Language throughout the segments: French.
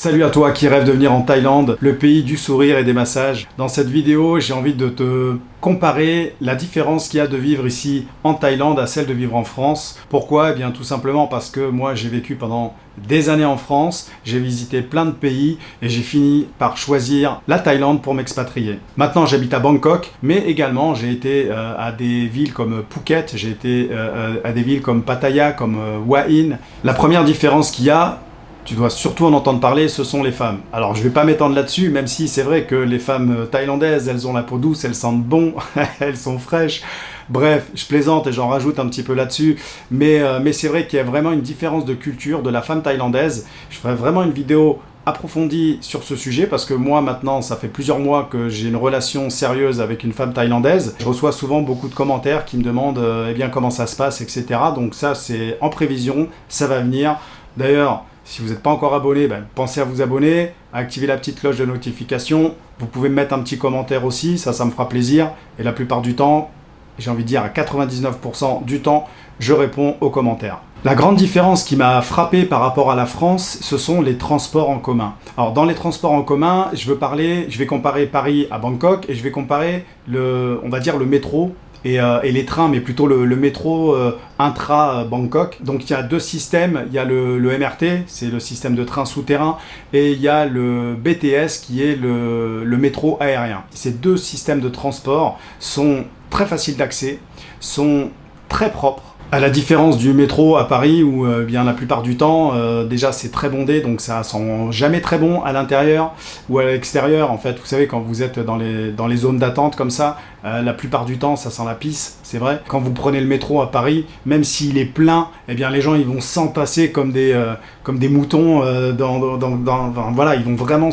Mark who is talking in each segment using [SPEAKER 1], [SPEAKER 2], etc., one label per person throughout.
[SPEAKER 1] Salut à toi qui rêve de venir en Thaïlande, le pays du sourire et des massages. Dans cette vidéo, j'ai envie de te comparer la différence qu'il y a de vivre ici en Thaïlande à celle de vivre en France. Pourquoi? Eh bien tout simplement parce que moi j'ai vécu pendant des années en France, j'ai visité plein de pays et j'ai fini par choisir la Thaïlande pour m'expatrier. Maintenant j'habite à Bangkok, mais également j'ai été à des villes comme Phuket, j'ai été à des villes comme Pattaya, comme Hua Hin. La première différence qu'il y a, tu dois surtout en entendre parler, ce sont les femmes. Alors je vais pas m'étendre là-dessus, même si c'est vrai que les femmes thaïlandaises, elles ont la peau douce, elles sentent bon, elles sont fraîches. Bref, je plaisante et j'en rajoute un petit peu là-dessus, mais c'est vrai qu'il y a vraiment une différence de culture de la femme thaïlandaise. Je ferai vraiment une vidéo approfondie sur ce sujet parce que moi maintenant ça fait plusieurs mois que j'ai une relation sérieuse avec une femme thaïlandaise. Je reçois souvent beaucoup de commentaires qui me demandent eh bien comment ça se passe, etc. Donc ça c'est en prévision, ça va venir. D'ailleurs, si vous n'êtes pas encore abonné, pensez à vous abonner, à activer la petite cloche de notification. Vous pouvez me mettre un petit commentaire aussi, ça me fera plaisir. Et la plupart du temps, j'ai envie de dire à 99% du temps, je réponds aux commentaires. La grande différence qui m'a frappé par rapport à la France, ce sont les transports en commun. Alors dans les transports en commun, je vais comparer Paris à Bangkok et je vais comparer on va dire le métro et les trains, mais plutôt le métro intra-Bangkok. Donc il y a deux systèmes, il y a le MRT, c'est le système de train souterrain, et il y a le BTS qui est le métro aérien. Ces deux systèmes de transport sont très faciles d'accès, sont très propres. À la différence du métro à Paris où bien la plupart du temps déjà c'est très bondé, donc ça sent jamais très bon à l'intérieur ou à l'extérieur. En fait, vous savez, quand vous êtes dans les zones d'attente comme ça, la plupart du temps ça sent la pisse, c'est vrai. Quand vous prenez le métro à Paris, même s'il est plein, eh bien les gens ils vont s'entasser comme des moutons voilà, ils vont vraiment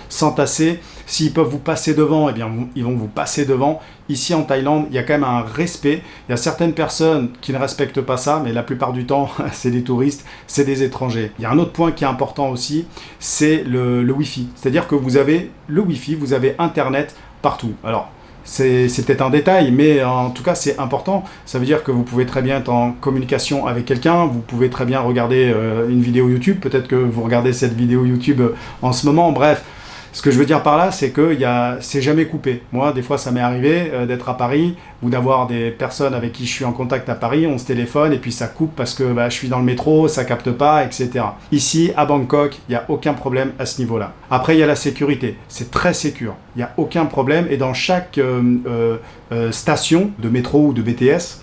[SPEAKER 1] s'entasser. S'ils peuvent vous passer devant, eh bien ils vont vous passer devant. Ici en Thaïlande, il y a quand même un respect. Il y a certaines personnes qui ne respectent pas ça, mais la plupart du temps, c'est des touristes, c'est des étrangers. Il y a un autre point qui est important aussi, c'est le Wi-Fi. C'est-à-dire que vous avez le Wi-Fi, vous avez Internet partout. Alors, c'est peut-être un détail, mais en tout cas, c'est important. Ça veut dire que vous pouvez très bien être en communication avec quelqu'un, vous pouvez très bien regarder une vidéo YouTube. Peut-être que vous regardez cette vidéo YouTube en ce moment, bref. Ce que je veux dire par là, c'est que c'est jamais coupé. Moi, des fois, ça m'est arrivé d'être à Paris ou d'avoir des personnes avec qui je suis en contact à Paris, on se téléphone et puis ça coupe parce que je suis dans le métro, ça capte pas, etc. Ici, à Bangkok, il n'y a aucun problème à ce niveau-là. Après, il y a la sécurité. C'est très sécure. Il n'y a aucun problème. Et dans chaque station de métro ou de BTS,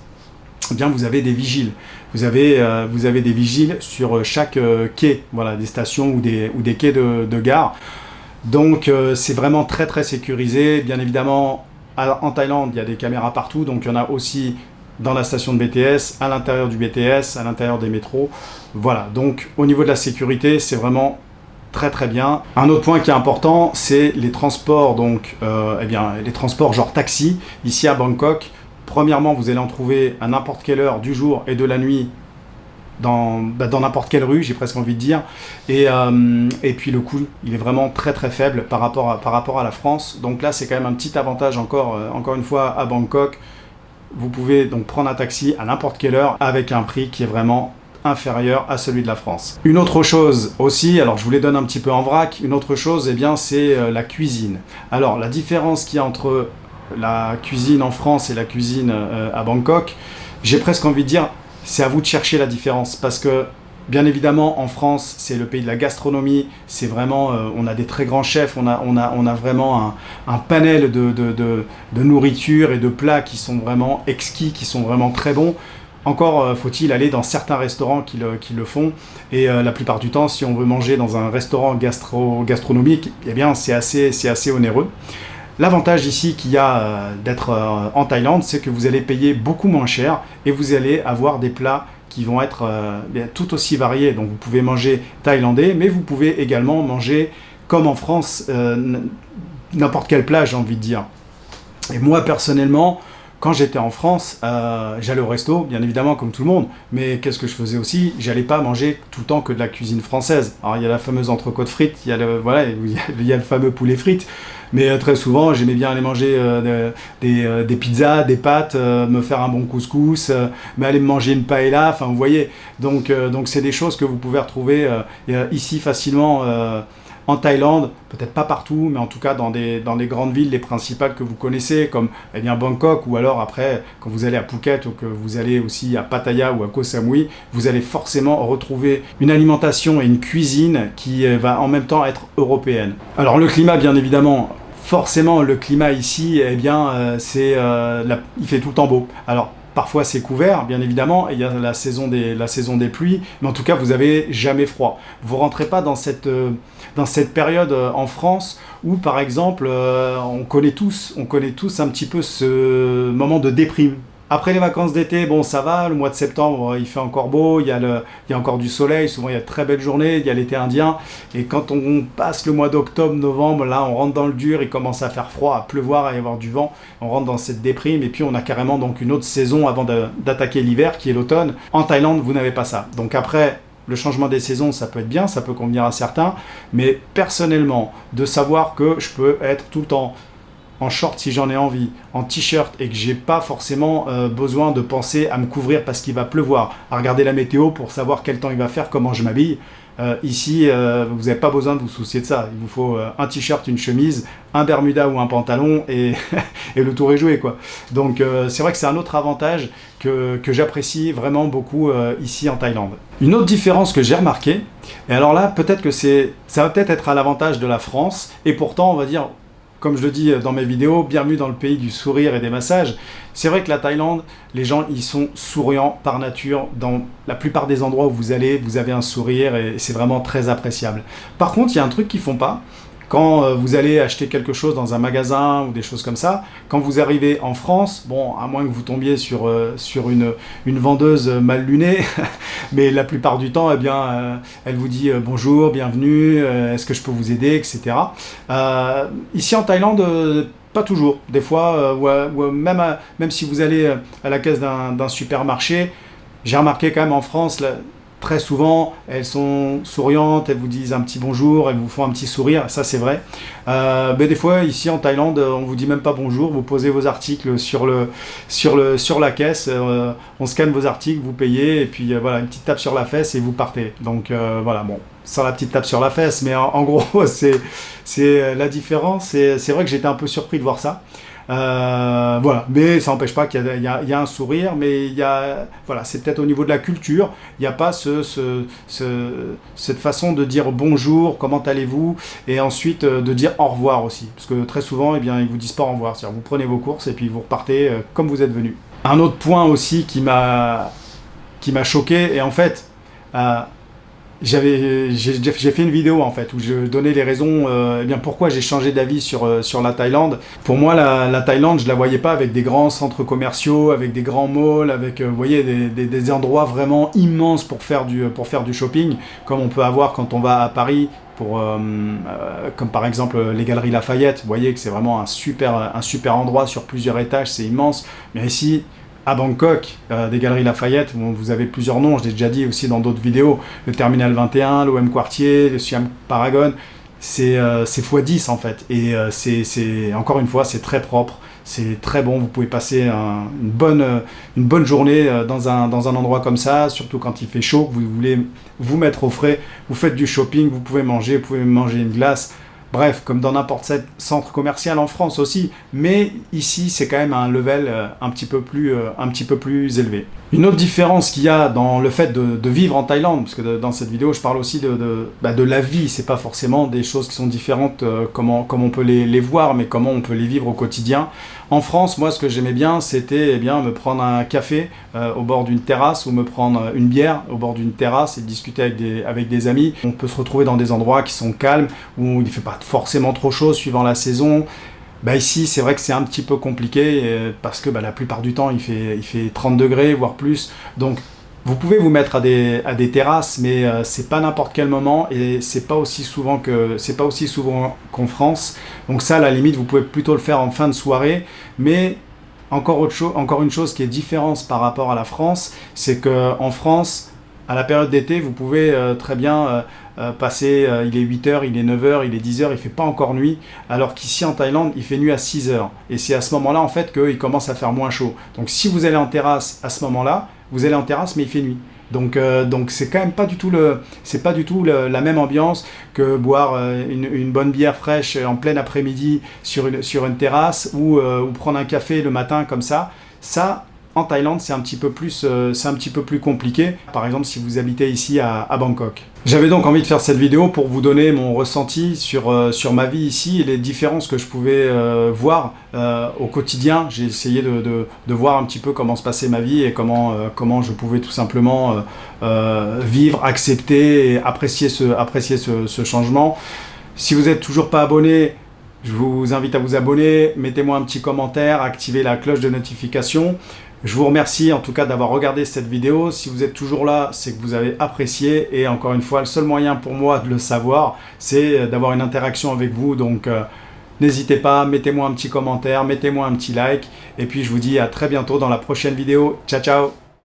[SPEAKER 1] eh bien, vous avez des vigiles. Vous avez des vigiles sur chaque quai, voilà, des stations ou des quais de gare. Donc c'est vraiment très très sécurisé. Bien évidemment, en Thaïlande, il y a des caméras partout, donc il y en a aussi dans la station de BTS, à l'intérieur du BTS, à l'intérieur des métros. Voilà, donc au niveau de la sécurité, c'est vraiment très très bien. Un autre point qui est important, c'est les transports, donc les transports genre taxi. Ici à Bangkok, premièrement, vous allez en trouver à n'importe quelle heure du jour et de la nuit, dans n'importe quelle rue, j'ai presque envie de dire, et puis le coût il est vraiment très très faible par rapport à la France. Donc là c'est quand même un petit avantage encore une fois à Bangkok. Vous pouvez donc prendre un taxi à n'importe quelle heure avec un prix qui est vraiment inférieur à celui de la France. Une autre chose aussi, alors je vous les donne un petit peu en vrac, une autre chose, eh bien c'est la cuisine. Alors la différence qu'il y a entre la cuisine en France et la cuisine à Bangkok, j'ai presque envie de dire, c'est à vous de chercher la différence parce que, bien évidemment, en France, c'est le pays de la gastronomie, c'est vraiment, on a des très grands chefs, on a vraiment un panel de nourriture et de plats qui sont vraiment exquis, qui sont vraiment très bons. Encore faut-il aller dans certains restaurants qui le font, et la plupart du temps, si on veut manger dans un restaurant gastronomique, eh bien, c'est assez onéreux. L'avantage ici qu'il y a d'être en Thaïlande, c'est que vous allez payer beaucoup moins cher et vous allez avoir des plats qui vont être tout aussi variés. Donc vous pouvez manger thaïlandais, mais vous pouvez également manger, comme en France, n'importe quel plat, j'ai envie de dire. Et moi, personnellement, quand j'étais en France, j'allais au resto, bien évidemment, comme tout le monde. Mais qu'est-ce que je faisais aussi? J'allais pas manger tout le temps que de la cuisine française. Alors, il y a la fameuse entrecôte frites, il y a le fameux poulet frites. Mais très souvent, j'aimais bien aller manger des pizzas, des pâtes, me faire un bon couscous, mais aller me manger une paella, enfin vous voyez. Donc c'est des choses que vous pouvez retrouver ici facilement en Thaïlande, peut-être pas partout, mais en tout cas dans des grandes villes, les principales que vous connaissez, comme eh bien, Bangkok, ou alors après, quand vous allez à Phuket, ou que vous allez aussi à Pattaya ou à Koh Samui, vous allez forcément retrouver une alimentation et une cuisine qui va en même temps être européenne. Alors le climat, bien évidemment, forcément, le climat ici, eh bien, il fait tout le temps beau. Alors, parfois c'est couvert, bien évidemment, et il y a la saison des pluies, mais en tout cas, vous n'avez jamais froid. Vous ne rentrez pas dans cette période en France où, par exemple, on connaît tous un petit peu ce moment de déprime. Après les vacances d'été, bon ça va, le mois de septembre il fait encore beau, il y a encore du soleil, souvent il y a de très belles journées, il y a l'été indien, et quand on passe le mois d'octobre, novembre, là on rentre dans le dur, il commence à faire froid, à pleuvoir, à y avoir du vent, on rentre dans cette déprime, et puis on a carrément donc une autre saison avant d'attaquer l'hiver qui est l'automne. En Thaïlande vous n'avez pas ça, donc après le changement des saisons, ça peut être bien, ça peut convenir à certains, mais personnellement, de savoir que je peux être tout le temps en short si j'en ai envie, en t-shirt et que j'ai pas forcément besoin de penser à me couvrir parce qu'il va pleuvoir, à regarder la météo pour savoir quel temps il va faire, comment je m'habille. Ici, vous n'avez pas besoin de vous soucier de ça. Il vous faut un t-shirt, une chemise, un bermuda ou un pantalon et, et le tour est joué, quoi. Donc c'est vrai que c'est un autre avantage que j'apprécie vraiment beaucoup ici en Thaïlande. Une autre différence que j'ai remarquée, et alors là, peut-être que ça va peut-être être à l'avantage de la France, et pourtant, on va dire, comme je le dis dans mes vidéos, bienvenue dans le pays du sourire et des massages. C'est vrai que la Thaïlande, les gens, ils sont souriants par nature. Dans la plupart des endroits où vous allez, vous avez un sourire et c'est vraiment très appréciable. Par contre, il y a un truc qu'ils font pas. Quand vous allez acheter quelque chose dans un magasin ou des choses comme ça, quand vous arrivez en France, bon, à moins que vous tombiez sur une vendeuse mal lunée, mais la plupart du temps, eh bien, elle vous dit bonjour, bienvenue, est-ce que je peux vous aider, etc. Ici en Thaïlande, pas toujours. Des fois, même si vous allez à la caisse d'un supermarché, j'ai remarqué quand même en France, très souvent, elles sont souriantes, elles vous disent un petit bonjour, elles vous font un petit sourire, ça c'est vrai. Mais des fois, ici en Thaïlande, on vous dit même pas bonjour, vous posez vos articles sur la caisse, on scanne vos articles, vous payez, et puis voilà, une petite tape sur la fesse et vous partez. Donc voilà, bon, sans la petite tape sur la fesse, mais en gros, c'est la différence. C'est vrai que j'étais un peu surpris de voir ça. Voilà, mais ça n'empêche pas qu'il y a un sourire, mais voilà, c'est peut-être au niveau de la culture, il n'y a pas cette façon de dire bonjour, comment allez-vous, et ensuite de dire au revoir aussi, parce que très souvent, eh bien, ils vous disent pas au revoir, c'est-à-dire vous prenez vos courses et puis vous repartez comme vous êtes venu. Un autre point aussi qui m'a choqué, et en fait, j'ai fait une vidéo en fait où je donnais les raisons eh bien pourquoi j'ai changé d'avis sur la Thaïlande. Pour moi la Thaïlande, je la voyais pas avec des grands centres commerciaux, avec des grands malls, avec vous voyez des endroits vraiment immenses pour faire du shopping comme on peut avoir quand on va à Paris comme par exemple les Galeries Lafayette. Vous voyez que c'est vraiment un super endroit sur plusieurs étages, c'est immense. Mais ici à Bangkok, des Galeries Lafayette, vous avez plusieurs noms, je l'ai déjà dit aussi dans d'autres vidéos, le Terminal 21, l'OM Quartier, le Siam Paragon, c'est x10 en fait, et c'est encore une fois, c'est très propre, c'est très bon, vous pouvez passer une bonne journée dans un endroit comme ça, surtout quand il fait chaud, vous voulez vous mettre au frais, vous faites du shopping, vous pouvez manger une glace. Bref, comme dans n'importe quel centre commercial en France aussi, mais ici c'est quand même un level un petit peu plus élevé. Une autre différence qu'il y a dans le fait de vivre en Thaïlande, parce que dans cette vidéo je parle aussi de la vie, c'est pas forcément des choses qui sont différentes comme on peut les voir, mais comment on peut les vivre au quotidien. En France, moi ce que j'aimais bien, c'était bien me prendre un café au bord d'une terrasse ou me prendre une bière au bord d'une terrasse et discuter avec des amis. On peut se retrouver dans des endroits qui sont calmes, où il ne fait pas forcément trop chaud suivant la saison. Ici, c'est vrai que c'est un petit peu compliqué parce que la plupart du temps, il fait 30 degrés, voire plus. Donc, vous pouvez vous mettre à des terrasses, mais c'est pas n'importe quel moment et c'est pas aussi souvent qu'en France. Donc ça, à la limite, vous pouvez plutôt le faire en fin de soirée. Mais encore une chose qui est différente par rapport à la France, c'est qu'en France, à la période d'été, vous pouvez très bien passer, il est 8h, il est 9h, il est 10h, il ne fait pas encore nuit, alors qu'ici en Thaïlande, il fait nuit à 6h. Et c'est à ce moment-là, en fait, qu'il commence à faire moins chaud. Donc si vous allez en terrasse à ce moment-là, vous allez en terrasse, mais il fait nuit. Donc c'est quand même pas du tout la même ambiance que boire une bonne bière fraîche en plein après-midi sur une terrasse ou prendre un café le matin comme ça. Ça, en Thaïlande, c'est un petit peu plus compliqué. Par exemple, si vous habitez ici à Bangkok. J'avais donc envie de faire cette vidéo pour vous donner mon ressenti sur ma vie ici et les différences que je pouvais voir au quotidien. J'ai essayé de voir un petit peu comment se passait ma vie et comment je pouvais tout simplement vivre, accepter et apprécier ce changement. Si vous n'êtes toujours pas abonné, je vous invite à vous abonner, mettez-moi un petit commentaire, activez la cloche de notification. Je vous remercie en tout cas d'avoir regardé cette vidéo. Si vous êtes toujours là, c'est que vous avez apprécié. Et encore une fois, le seul moyen pour moi de le savoir, c'est d'avoir une interaction avec vous. Donc n'hésitez pas, mettez-moi un petit commentaire, mettez-moi un petit like. Et puis je vous dis à très bientôt dans la prochaine vidéo. Ciao, ciao!